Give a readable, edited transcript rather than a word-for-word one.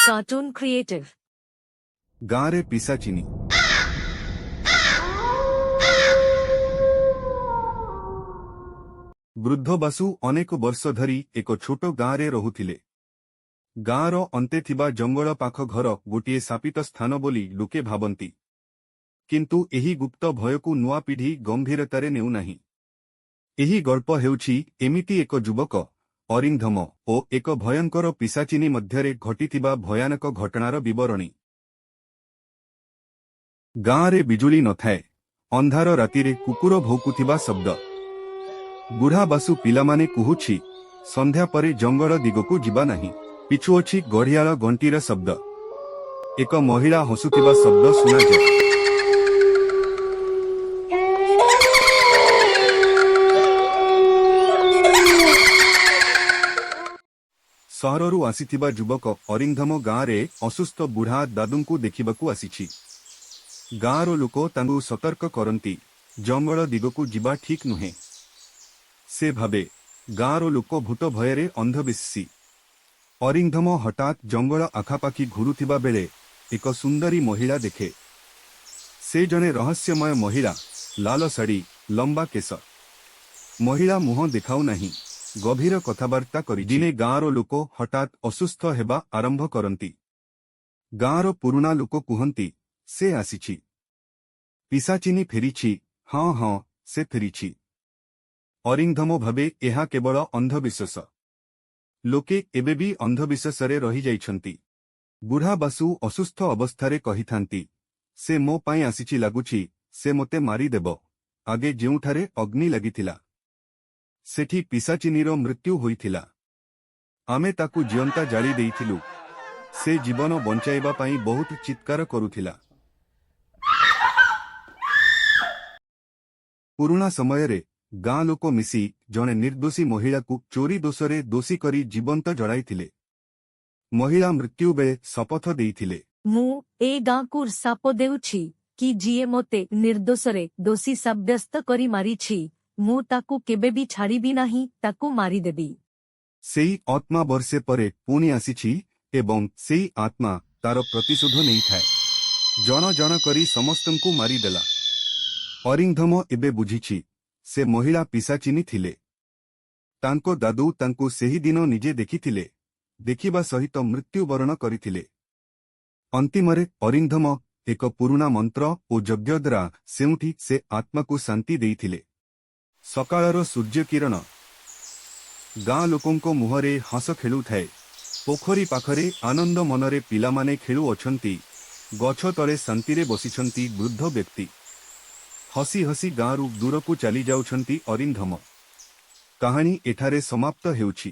Cartoon Creative. ଗାଁରେ ପିଶାଚିନି। ବୃଦ୍ଧ ବାସୁ ଅନେକ ବର୍ଷ ଧରି ଏକ ଛୋଟ ଗାଁରେ ରହୁଥିଲେ। ଗାଁର ଅନ୍ତେ ଥିବା ଜଙ୍ଗଳ ପାଖ ଘର ଗୋଟିଏ ଶାପିତ ସ୍ଥାନ ବୋଲି ଲୋକେ ଭାବନ୍ତି। କିନ୍ତୁ ଏହି ଗୁପ୍ତ ଭୟକୁ ନୂଆ ପିଢ଼ି ଗମ୍ଭୀରତାରେ ନେଉନାହିଁ। ଏହି ଗଳ୍ପ ହେଉଛି ଏମିତି ଏକ ଯୁବକ, ଅରିନ୍ଧମ ଓ ଏକ ଭୟଙ୍କର ପିଶାଚିନି ମଧ୍ୟରେ ଘଟିଥିବା ଭୟାନକ ଘଟଣାର ବିବରଣୀ। ଗାଁରେ ବିଜୁଳି ନଥାଏ। ଅନ୍ଧାର ରାତିରେ କୁକୁର ଭୌଙ୍କୁଥିବା ଶବ୍ଦ। ବୁଢ଼ା ବାସୁ ପିଲାମାନେ କୁହୁଛି, ସନ୍ଧ୍ୟା ପରେ ଜଙ୍ଗଲ ଦିଗକୁ ଯିବା ନାହିଁ। ପିଛୁଅଛି ଗଢ଼ିଆଳ ଘଣ୍ଟିର ଶବ୍ଦ। ଏକ ମହିଳା ହସୁଥିବା ଶବ୍ଦ ଶୁଣାଯାଏ। ସହରରୁ ଆସିଥିବା ଯୁବକ ଅରିନ୍ଧମ ଗାଁରେ ଅସୁସ୍ଥ ବୁଢ଼ା ଦାଦୁଙ୍କୁ ଦେଖିବାକୁ ଆସିଛି। ଗାଁର ଲୋକ ତାଙ୍କୁ ସତର୍କ କରନ୍ତି, ଜଙ୍ଗଲ ଦିଗକୁ ଯିବା ଠିକ୍ ନୁହେଁ। ସେ ଭାବେ, ଗାଁର ଲୋକ ଭୂତ ଭୟରେ ଅନ୍ଧବିଶ୍ୱାସୀ। ଅରିନ୍ଧମ ହଠାତ୍ ଜଙ୍ଗଲ ଆଖାପାଖି ଘୁରୁଥିବା ବେଳେ ଏକ ସୁନ୍ଦରୀ ମହିଳା ଦେଖେ। ସେ ଜଣେ ରହସ୍ୟମୟ ମହିଳା, ଲାଲ ଶାଢ଼ୀ, ଲମ୍ବା କେଶ। ମହିଳା ମୁହଁ ଦେଖାଉ ନାହିଁ, ଗଭୀର କଥାବାର୍ତ୍ତା କରି। ଦିନେ ଗାଁର ଲୋକ ହଠାତ୍ ଅସୁସ୍ଥ ହେବା ଆରମ୍ଭ କରନ୍ତି। ଗାଁର ପୁରୁଣା ଲୋକ କୁହନ୍ତି, ସେ ଆସିଛି। ପିଶାଚିନି ଫେରିଛି। ହଁ ହଁ, ସେ ଫେରିଛି। ଅରିନ୍ଧମ ଭାବେ ଏହା କେବଳ ଅନ୍ଧବିଶ୍ୱାସ। ଲୋକେ ଏବେ ବି ଅନ୍ଧବିଶ୍ୱାସରେ ରହିଯାଇଛନ୍ତି। ବୁଢ଼ା ବାସୁ ଅସୁସ୍ଥ ଅବସ୍ଥାରେ କହିଥାନ୍ତି, ସେ ମୋ ପାଇଁ ଆସିଛି ଲାଗୁଛି, ସେ ମୋତେ ମାରିଦେବ। ଆଗେ ଯେଉଁଠାରେ ଅଗ୍ନି ଲାଗିଥିଲା, ସେଠି ପିଶାଚିନିର ମୃତ୍ୟୁ ହୋଇଥିଲା। ଆମେ ତାକୁ ଜିଅନ୍ତା ଜାଳି ଦେଇଥିଲୁ। ସେ ଜୀବନ ବଞ୍ଚାଇବା ପାଇଁ ବହୁତ ଚିତ୍କାର କରୁଥିଲା। ପୁରୁଣା ସମୟରେ ଗାଁ ଲୋକ ମିଶି ଜଣେ ନିର୍ଦ୍ଦୋଷୀ ମହିଳାକୁ ଚୋରି ଦୋଷରେ ଦୋଷୀ କରି ଜୀବନ୍ତ ଜଳାଇଥିଲେ। ମହିଳା ମୃତ୍ୟୁ ବେଳେ ଶପଥ ଦେଇଥିଲେ, ମୁଁ ଏ ଗାଁକୁ ଶାପ ଦେଉଛି କି ଯିଏ ମୋତେ ନିର୍ଦ୍ଦୋଷରେ ଦୋଷୀ ସାବ୍ୟସ୍ତ କରି ମାରିଛି, ମୁଁ ତାକୁ କେବେ ବି ଛାଡ଼ିବି ନାହିଁ, ତାକୁ ମାରିଦେବି। ସେଇ ଆତ୍ମା ବର୍ଷେ ପରେ ପୁଣି ଆସିଛି ଏବଂ ସେଇ ଆତ୍ମା ତାର ପ୍ରତିଶୋଧ ନେଇଥାଏ। ଜଣ ଜଣ କରି ସମସ୍ତଙ୍କୁ ମାରିଦେଲା। ଅରିନ୍ଧମ ଏବେ ବୁଝିଛି, ସେ ମହିଳା ପିଶାଚିନି ଥିଲେ। ତାଙ୍କ ଦାଦୁ ତାଙ୍କୁ ସେହିଦିନ ନିଜେ ଦେଖିଥିଲେ, ଦେଖିବା ସହିତ ମୃତ୍ୟୁବରଣ କରିଥିଲେ। ଅନ୍ତିମରେ ଅରିନ୍ଧମ ଏକ ପୁରୁଣା ମନ୍ତ୍ର ଓ ଯଜ୍ଞ ଦ୍ୱାରା ସେଉଠି ସେ ଆତ୍ମାକୁ ଶାନ୍ତି ଦେଇଥିଲେ। ସକାଳର ସୂର୍ଯ୍ୟକିରଣ। ଗାଁ ଲୋକଙ୍କ ମୁହଁରେ ହସ ଖେଳୁଥାଏ। ପୋଖରୀ ପାଖରେ ଆନନ୍ଦ ମନରେ ପିଲାମାନେ ଖେଳୁଅଛନ୍ତି। ଗଛ ତଳେ ଶାନ୍ତିରେ ବସିଛନ୍ତି ବୃଦ୍ଧ ବ୍ୟକ୍ତି। ହସି ହସି ଗାଁରୁ ଦୂରକୁ ଚାଲିଯାଉଛନ୍ତି ଅରିନ୍ଧମ। କାହାଣୀ ଏଠାରେ ସମାପ୍ତ ହେଉଛି।